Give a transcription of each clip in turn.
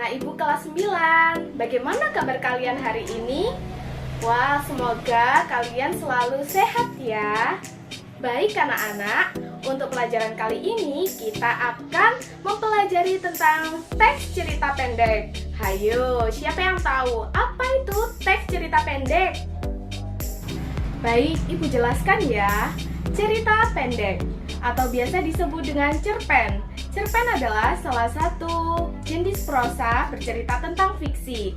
anak-anak Ibu kelas 9. Bagaimana kabar kalian hari ini? Wah, semoga kalian selalu sehat ya. Baik anak-anak, untuk pelajaran kali ini kita akan mempelajari tentang teks cerita pendek. Hayo, siapa yang tahu apa itu teks cerita pendek? Baik, Ibu jelaskan ya. Cerita pendek atau biasa disebut dengan cerpen. Cerpen adalah salah satu jenis prosa bercerita tentang fiksi.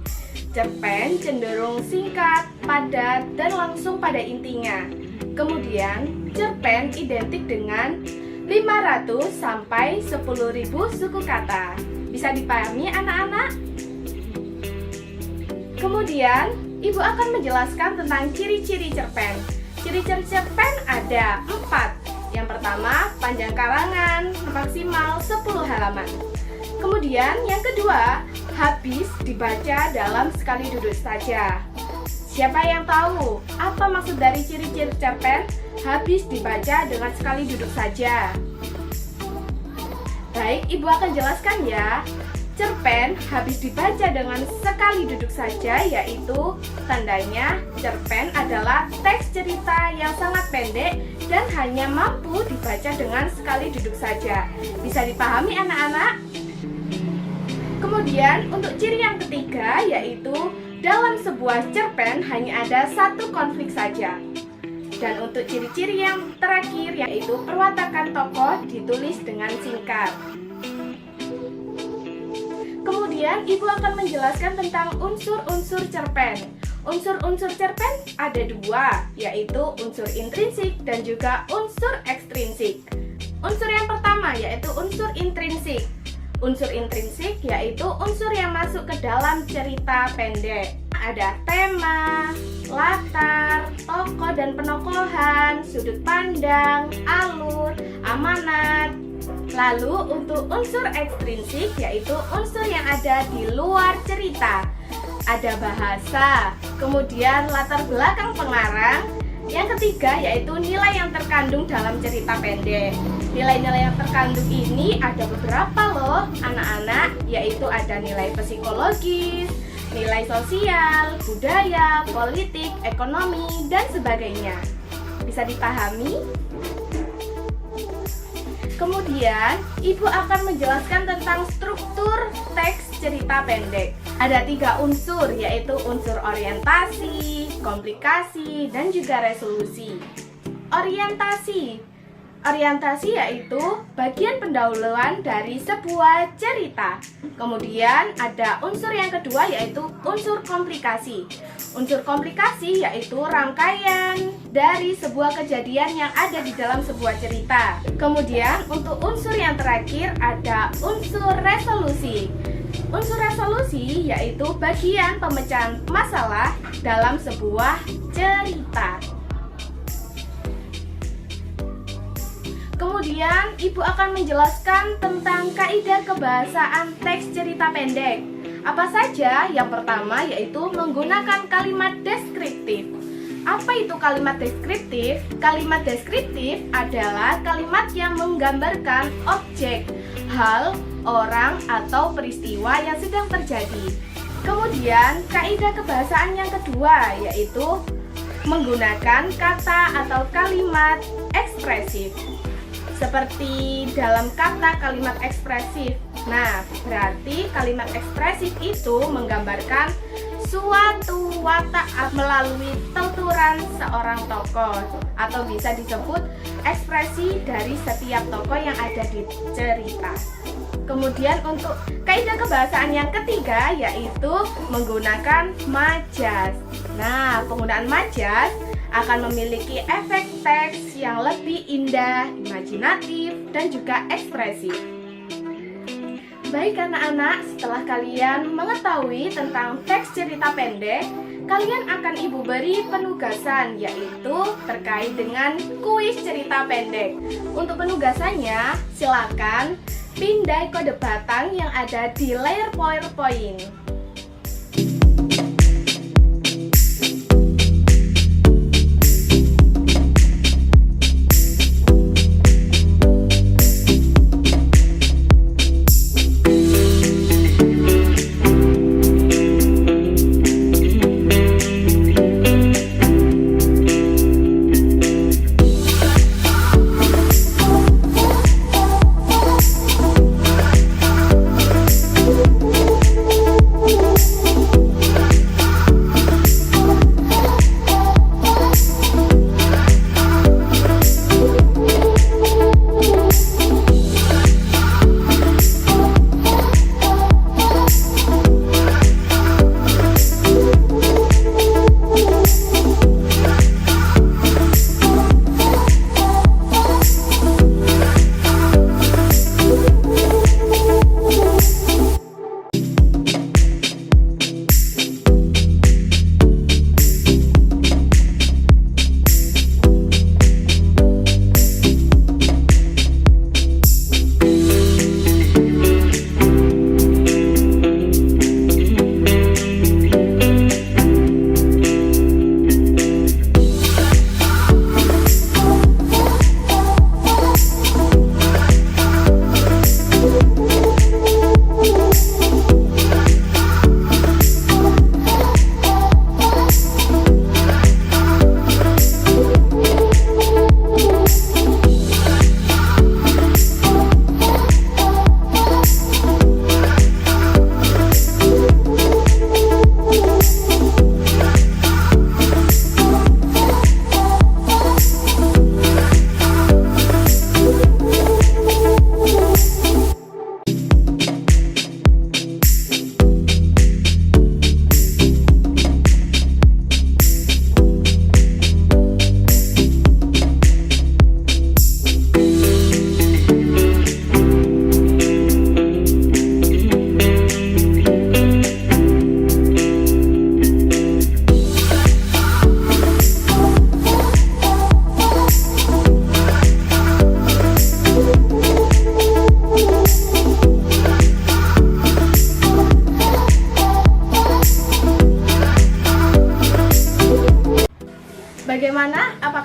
Cerpen cenderung singkat, padat, dan langsung pada intinya. Kemudian, cerpen identik dengan 500 sampai 10.000 suku kata. Bisa dipahami anak-anak? Kemudian, Ibu akan menjelaskan tentang ciri-ciri cerpen. Ciri-ciri cerpen ada 4. Yang pertama, panjang karangan, maksimal 10 halaman. Kemudian yang kedua, habis dibaca dalam sekali duduk saja. Siapa yang tahu apa maksud dari ciri-ciri cerpen habis dibaca dengan sekali duduk saja? Baik, Ibu akan jelaskan ya. Cerpen habis dibaca dengan sekali duduk saja, yaitu tandanya cerpen adalah teks cerita yang sangat pendek dan hanya mampu dibaca dengan sekali duduk saja. Bisa dipahami anak-anak? Kemudian untuk ciri yang ketiga, yaitu dalam sebuah cerpen hanya ada satu konflik saja. Dan untuk ciri-ciri yang terakhir, yaitu perwatakan tokoh ditulis dengan singkat. Kemudian Ibu akan menjelaskan tentang unsur-unsur cerpen. Unsur-unsur cerpen ada 2, yaitu unsur intrinsik dan juga unsur ekstrinsik. Unsur yang pertama yaitu unsur intrinsik. Unsur intrinsik yaitu unsur yang masuk ke dalam cerita pendek. Ada tema, latar, tokoh dan penokohan, sudut pandang, alur, amanat. Lalu untuk unsur ekstrinsik yaitu unsur yang ada di luar cerita. Ada bahasa, kemudian latar belakang pengarang. Yang ketiga yaitu nilai yang terkandung dalam cerita pendek. Nilai-nilai yang terkandung ini ada beberapa loh anak-anak, yaitu ada nilai psikologis, nilai sosial, budaya, politik, ekonomi, dan sebagainya. Bisa dipahami? Kemudian, Ibu akan menjelaskan tentang struktur teks cerita pendek. Ada 3 unsur, yaitu unsur orientasi, komplikasi, dan juga resolusi. Orientasi yaitu bagian pendahuluan dari sebuah cerita. Kemudian ada unsur yang kedua yaitu unsur komplikasi. Unsur komplikasi yaitu rangkaian dari sebuah kejadian yang ada di dalam sebuah cerita. Kemudian untuk unsur yang terakhir ada unsur resolusi. Unsur resolusi yaitu bagian pemecahan masalah dalam sebuah cerita. Kemudian Ibu akan menjelaskan tentang kaidah kebahasaan teks cerita pendek. Apa saja? Yang pertama yaitu menggunakan kalimat deskriptif. Apa itu kalimat deskriptif? Kalimat deskriptif adalah kalimat yang menggambarkan objek, hal, orang, atau peristiwa yang sedang terjadi. Kemudian kaidah kebahasaan yang kedua yaitu menggunakan kata atau kalimat ekspresif. Seperti dalam kata kalimat ekspresif. Nah, berarti kalimat ekspresif itu menggambarkan suatu watak melalui tuturan seorang tokoh, atau bisa disebut ekspresi dari setiap tokoh yang ada di cerita. Kemudian untuk kaidah kebahasaan yang ketiga yaitu menggunakan majas. Nah, penggunaan majas akan memiliki efek teks yang lebih indah, imajinatif, dan juga ekspresif. Baik anak-anak, setelah kalian mengetahui tentang teks cerita pendek, kalian akan Ibu beri penugasan, yaitu terkait dengan kuis cerita pendek. Untuk penugasannya, silakan pindai kode batang yang ada di layar PowerPoint.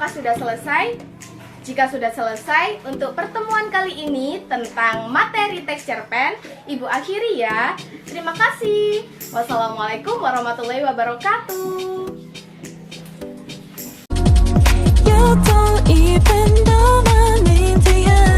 Apakah sudah selesai? Jika sudah selesai, untuk pertemuan kali ini tentang materi teks cerpen, Ibu akhiri ya. Terima kasih. Wassalamualaikum warahmatullahi wabarakatuh. You don't even know my name, dear.